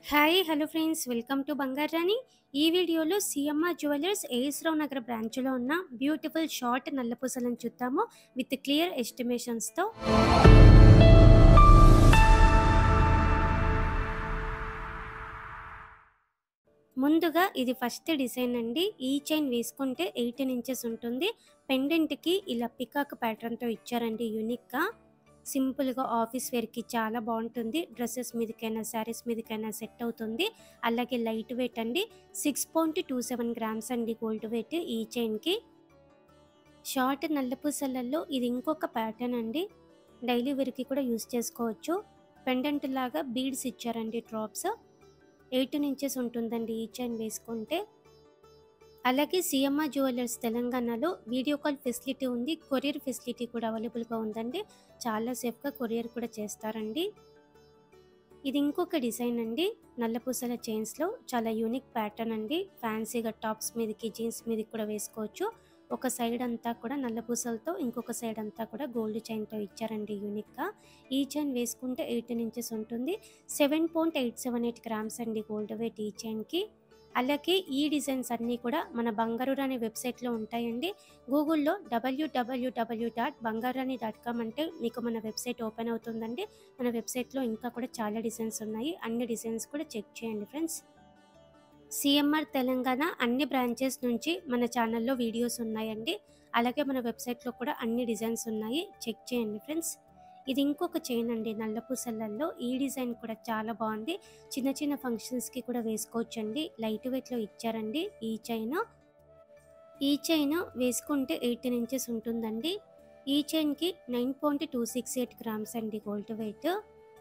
Hi hello friends welcome to బంగారు రాణి. ఈ వీడియోలో సిఎంఆర్ జ్యువెలర్స్ ఏఎస్రావు నగర్ బ్రాంచ్లో ఉన్న బ్యూటిఫుల్ షార్ట్ నల్లపూసలను చూద్దాము విత్ క్లియర్ ఎస్టిమేషన్స్తో. ముందుగా ఇది ఫస్ట్ డిజైన్ అండి. ఈ చైన్ వేసుకుంటే 18 ఇంచెస్ ఉంటుంది. పెండెంట్కి ఇలా పికాక్ ప్యాటర్న్తో ఇచ్చారండి. యూనిక్గా సింపుల్గా ఆఫీస్ వేర్కి చాలా బాగుంటుంది. డ్రెస్సెస్ మీదకైనా శారీస్ మీదకైనా సెట్ అవుతుంది. అలాగే లైట్ వెయిట్ అండి. 6.27 గ్రామ్స్ అండి గోల్డ్ వెయిట్ ఈ చైన్కి. షార్ట్ నల్లపూసలలో ఇది ఇంకొక ప్యాటర్న్ అండి. డైలీ వేర్కి కూడా యూస్ చేసుకోవచ్చు. పెండెంట్ లాగా బీడ్స్ ఇచ్చారండి, డ్రాప్స్. 18 ఇంచెస్ ఉంటుందండి ఈ చైన్ వేసుకుంటే. అలాగే సిఎంఆర్ జ్యువెలర్స్ తెలంగాణలో వీడియో కాల్ ఫెసిలిటీ ఉంది. కొరియర్ ఫెసిలిటీ కూడా అవైలబుల్గా ఉందండి. చాలా సేఫ్గా కొరియర్ కూడా చేస్తారండి. ఇది ఇంకొక డిజైన్ అండి. నల్లపూసల చైన్స్లో చాలా యూనిక్ ప్యాటర్న్ అండి. ఫ్యాన్సీగా టాప్స్ మీదకి జీన్స్ మీదకి కూడా వేసుకోవచ్చు. ఒక సైడ్ అంతా కూడా నల్లపూసలతో, ఇంకొక సైడ్ అంతా కూడా గోల్డ్ చైన్తో ఇచ్చారండి యూనిక్గా. ఈ చైన్ వేసుకుంటే 18 ఇంచెస్ ఉంటుంది. 7.878 గ్రామ్స్ అండి గోల్డ్ వెయిట్ ఈ చైన్కి. అలాగే ఈ డిజైన్స్ అన్నీ కూడా మన బంగారు రాణి వెబ్సైట్లో ఉంటాయండి. గూగుల్లో www.bangarani.com అంటే మీకు మన వెబ్సైట్ ఓపెన్ అవుతుందండి. మన వెబ్సైట్లో ఇంకా కూడా చాలా డిజైన్స్ ఉన్నాయి. అన్ని డిజైన్స్ కూడా చెక్ చేయండి ఫ్రెండ్స్. సిఎంఆర్ తెలంగాణ అన్ని బ్రాంచెస్ నుంచి మన ఛానల్లో వీడియోస్ ఉన్నాయండి. అలాగే మన వెబ్సైట్లో కూడా అన్ని డిజైన్స్ ఉన్నాయి, చెక్ చేయండి ఫ్రెండ్స్. ఇది ఇంకొక చైన్ అండి నల్లపూసలలో. ఈ డిజైన్ కూడా చాలా బాగుంది. చిన్న చిన్న ఫంక్షన్స్కి కూడా వేసుకోవచ్చండి. లైట్ వెయిట్లో ఇచ్చారండి ఈ చైన్. ఈ చైన్ వేసుకుంటే 18 ఇంచెస్ ఉంటుందండి. ఈ చైన్కి 9.268 గ్రామ్స్ అండి గోల్డ్ వెయిట్.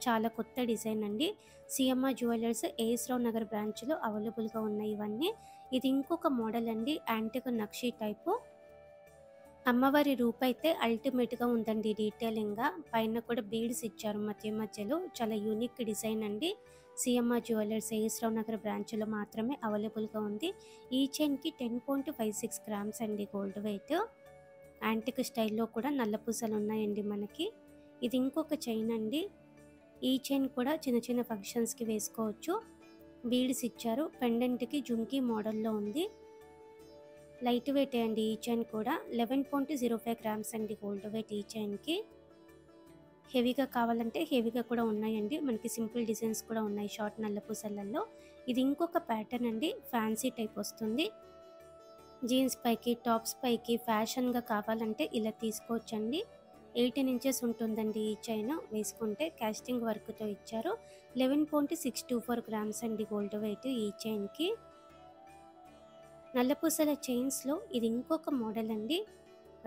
చాలా కొత్త డిజైన్ అండి. సిఎంఆర్ జ్యువెలర్స్ ఏఎస్రావు నగర్ బ్రాంచ్లో అవైలబుల్గా ఉన్నాయి ఇవన్నీ. ఇది ఇంకొక మోడల్ అండి, యాంటిక్ నక్షి టైపు. అమ్మవారి రూప్ అయితే అల్టిమేట్గా ఉందండి. డీటెయిలింగ్గా పైన కూడా బీడ్స్ ఇచ్చారు మధ్య మధ్యలో. చాలా యూనిక్ డిజైన్ అండి. సిఎంఆర్ జ్యువెలర్స్ ఏఎస్రావు నగర్ బ్రాంచ్లో మాత్రమే అవైలబుల్గా ఉంది. ఈ చైన్కి 10.56 గ్రామ్స్ అండి గోల్డ్ వెయిట్. యాంటిక్ స్టైల్లో కూడా నల్లపూసలు ఉన్నాయండి మనకి. ఇది ఇంకొక చైన్ అండి. ఈ చైన్ కూడా చిన్న చిన్న ఫంక్షన్స్కి వేసుకోవచ్చు. బీడ్స్ ఇచ్చారు. పెండెంట్కి జుంకీ మోడల్లో ఉంది. లైట్ వెయిట్ అండి ఈ చైన్ కూడా. 11.05 గ్రామ్స్ అండి గోల్డ్ వెయిట్ ఈ చైన్కి. హెవీగా కావాలంటే హెవీగా కూడా ఉన్నాయండి. మనకి సింపుల్ డిజైన్స్ కూడా ఉన్నాయి షార్ట్ నల్లపూసలలో. ఇది ఇంకొక ప్యాటర్న్ అండి. ఫ్యాన్సీ టైప్ వస్తుంది. జీన్స్ పైకి, టాప్స్ పైకి ఫ్యాషన్గా కావాలంటే ఇలా తీసుకోవచ్చండి. 18 ఇంచెస్ ఉంటుందండి ఈ చైన్ వేసుకుంటే. కాస్టింగ్ వర్క్తో ఇచ్చారు. 11.624 గ్రామ్స్ అండి గోల్డ్ వెయిట్ ఈ చైన్కి. నల్లపూసల చైన్స్లో ఇది ఇంకొక మోడల్ అండి.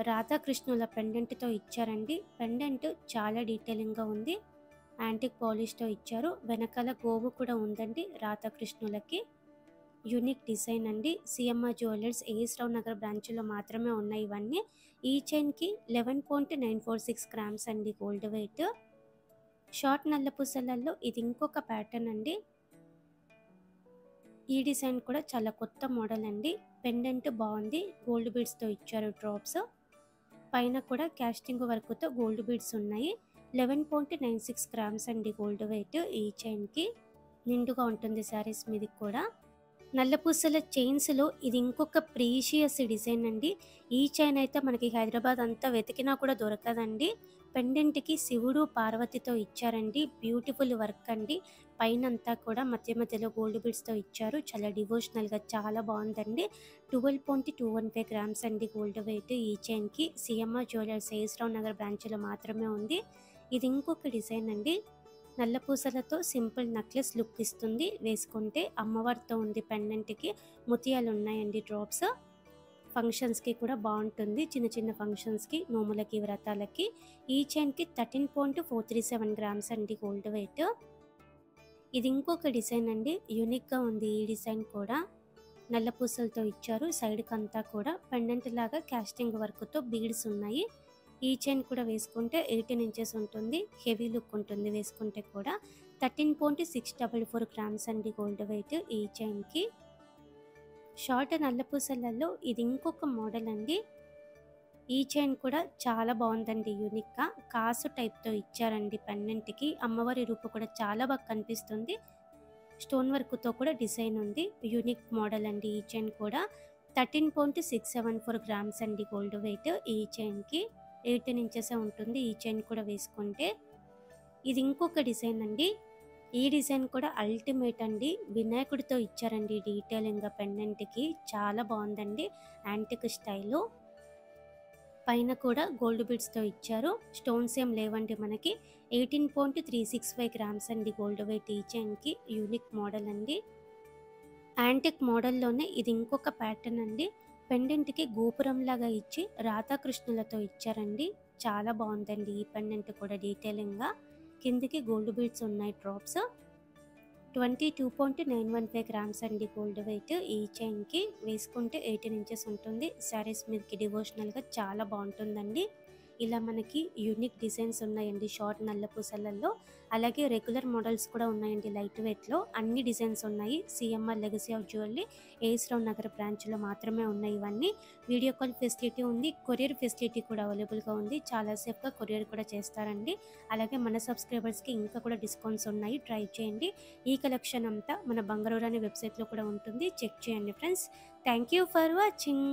రాధాకృష్ణుల పెండెంట్తో ఇచ్చారండి. పెండెంట్ చాలా డీటెయిలింగ్గా ఉంది. యాంటిక్ పాలిష్తో ఇచ్చారు. వెనకాల గోవు కూడా ఉందండి రాధాకృష్ణులకి. యూనిక్ డిజైన్ అండి. సిఎంఆర్ జ్యువెలర్స్ ఏఎస్రావు నగర్ బ్రాంచ్లో మాత్రమే ఉన్నాయి ఇవన్నీ. ఈ చైన్కి 11.946 గ్రామ్స్ అండి గోల్డ్ వెయిట్. షార్ట్ నల్లపూసలలో ఇది ఇంకొక ప్యాటర్న్ అండి. ఈ డిజైన్ కూడా చాలా కొత్త మోడల్ అండి. పెండెంట్ బాగుంది. గోల్డ్ బీడ్స్తో ఇచ్చారు డ్రాప్స్. పైన కూడా కాస్టింగ్ వర్క్తో గోల్డ్ బీడ్స్ ఉన్నాయి. 11.96 గ్రామ్స్ అండి గోల్డ్ వెయిట్ ఈ చైన్కి. నిండుగా ఉంటుంది శారీస్ మీదకి కూడా. నల్లపూసల చైన్స్లో ఇది ఇంకొక ప్రీషియస్ డిజైన్ అండి. ఈ చైన్ అయితే మనకి హైదరాబాద్ అంతా వెతికినా కూడా దొరకదండి. పెండెంట్కి శివుడు పార్వతితో ఇచ్చారండి. బ్యూటిఫుల్ వర్క్ అండి. పైన అంతా కూడా మధ్య మధ్యలో గోల్డ్ బీడ్స్తో ఇచ్చారు. చాలా డివోషనల్గా చాలా బాగుందండి. 12.215 గ్రామ్స్ అండి గోల్డ్ వెయిట్ ఈ చైన్కి. సిఎంఆర్ జ్యువెలర్స్ ఏఎస్రావు నగర్ బ్రాంచ్లో మాత్రమే ఉంది. ఇది ఇంకొక డిజైన్ అండి. నల్లపూసలతో సింపుల్ నెక్లెస్ లుక్ ఇస్తుంది వేసుకుంటే. అమ్మవారితో ఉంది పెండెంట్కి. ముత్యాలు ఉన్నాయండి డ్రాప్స్. ఫంక్షన్స్కి కూడా బాగుంటుంది. చిన్న చిన్న ఫంక్షన్స్కి, నోములకి, వ్రతాలకి. ఈ చైన్కి 13.437 గ్రామ్స్ అండి గోల్డ్ వెయిట్. ఇది ఇంకొక డిజైన్ అండి. యూనిక్గా ఉంది ఈ డిజైన్ కూడా. నల్లపూసలతో ఇచ్చారు. సైడ్కి అంతా కూడా పెండెంట్ లాగా కాస్టింగ్ వర్క్తో బీడ్స్ ఉన్నాయి. ఈ చైన్ కూడా వేసుకుంటే 18 ఇంచెస్ ఉంటుంది. హెవీ లుక్ ఉంటుంది వేసుకుంటే కూడా. 13.644 గ్రామ్స్ అండి గోల్డ్ వెయిట్ ఈ చైన్కి. షార్ట్ నల్లపూసలలో ఇది ఇంకొక మోడల్ అండి. ఈ చైన్ కూడా చాలా బాగుందండి. యూనిక్గా కాసు టైప్తో ఇచ్చారండి పెండెంట్కి. అమ్మవారి రూపు కూడా చాలా బాగా కనిపిస్తుంది. స్టోన్ వర్క్తో కూడా డిజైన్ ఉంది. యూనిక్ మోడల్ అండి ఈ చైన్ కూడా. 13.674 గ్రామ్స్ అండి గోల్డ్ వెయిట్. ఈ చైన్కి 18 ఇంచెస్ ఉంటుంది ఈ చైన్ కూడా వేసుకుంటే. ఇది ఇంకొక డిజైన్ అండి. ఈ డిజైన్ కూడా అల్టిమేట్ అండి. వినాయకుడితో ఇచ్చారండి డీటెయిలింగ్ పెండెంట్కి. చాలా బాగుందండి. Antique style. పైన కూడా గోల్డ్ బీడ్స్తో ఇచ్చారు. స్టోన్స్ ఏం లేవండి మనకి. 18.365 గ్రామ్స్ అండి గోల్డ్ వెయిట్ ఈ చైన్కి. యూనిక్ మోడల్ అండి. యాంటిక్ మోడల్లోనే ఇది ఇంకొక ప్యాటర్న్ అండి. పెండెంట్కి గోపురం లాగా ఇచ్చి రాధాకృష్ణులతో ఇచ్చారండి. చాలా బాగుందండి ఈ పెండెంట్ కూడా డీటెయిలింగ్గా. కిందికి గోల్డ్ బీడ్స్ ఉన్నాయి డ్రాప్స్. 22.915 గ్రామ్స్ అండి గోల్డ్ వెయిట్. ఈ చైన్కి వేసుకుంటే 18 ఇంచెస్ ఉంటుంది. శారీస్ మీదకి డివోషనల్గా చాలా బాగుంటుందండి. ఇలా మనకి యూనిక్ డిజైన్స్ ఉన్నాయండి షార్ట్ నల్ల పూసలలో. అలాగే రెగ్యులర్ మోడల్స్ కూడా ఉన్నాయండి లైట్ వెయిట్లో. అన్ని డిజైన్స్ ఉన్నాయి. CMR legacy of jewellery AS Rao Nagar బ్రాంచ్లో మాత్రమే ఉన్నాయి ఇవన్నీ. వీడియో కాల్ ఫెసిలిటీ ఉంది. కొరియర్ ఫెసిలిటీ కూడా అవైలబుల్గా ఉంది. చాలా సేఫ్గా కొరియర్ కూడా చేస్తారండి. అలాగే మన సబ్స్క్రైబర్స్కి ఇంకా కూడా డిస్కౌంట్స్ ఉన్నాయి. ట్రై చేయండి. ఈ కలెక్షన్ అంతా మన బంగారు రాణి వెబ్సైట్లో కూడా ఉంటుంది. చెక్ చేయండి friends. Thank you for watching.